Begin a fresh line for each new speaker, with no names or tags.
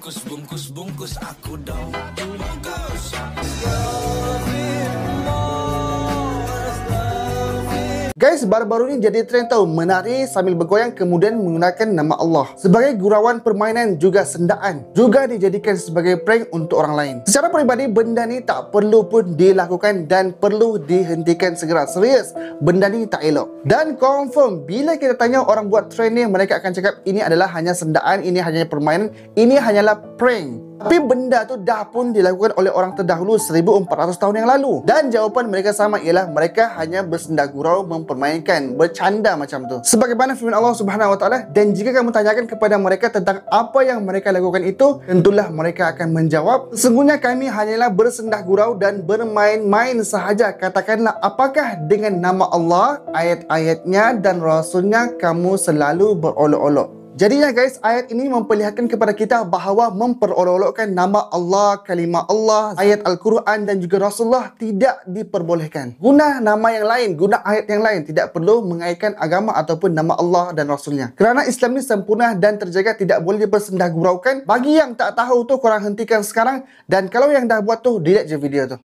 Bungkus aku dong. Bungkus.
Guys, baru-baru ini jadi trend tahu, menari sambil bergoyang kemudian menggunakan nama Allah sebagai gurauan permainan juga sendaan, juga dijadikan sebagai prank untuk orang lain. Secara peribadi, benda ni tak perlu pun dilakukan dan perlu dihentikan segera. Serius, benda ni tak elok. Dan confirm, bila kita tanya orang buat trend ni, mereka akan cakap ini adalah hanya sendaan, ini hanya permainan, ini hanyalah prank. Tapi benda tu dah pun dilakukan oleh orang terdahulu 1400 tahun yang lalu. Dan jawapan mereka sama, ialah mereka hanya bersenda gurau, mempermainkan, bercanda macam tu. Sebagaimana firman Allah Subhanahu Wa Taala, dan jika kamu tanyakan kepada mereka tentang apa yang mereka lakukan itu, tentulah mereka akan menjawab, sesungguhnya kami hanyalah bersendah gurau dan bermain-main sahaja. Katakanlah, apakah dengan nama Allah, ayat-ayatnya dan Rasulnya kamu selalu berolok-olok? Jadinya guys, ayat ini memperlihatkan kepada kita bahawa memperolok-olokkan nama Allah, kalimah Allah, ayat Al-Quran dan juga Rasulullah tidak diperbolehkan. Guna nama yang lain, guna ayat yang lain, tidak perlu mengaitkan agama ataupun nama Allah dan Rasulnya. Kerana Islam ni sempurna dan terjaga, tidak boleh dipersendah guraukan. Bagi yang tak tahu tu, korang hentikan sekarang. Dan kalau yang dah buat tu, delete je video tu.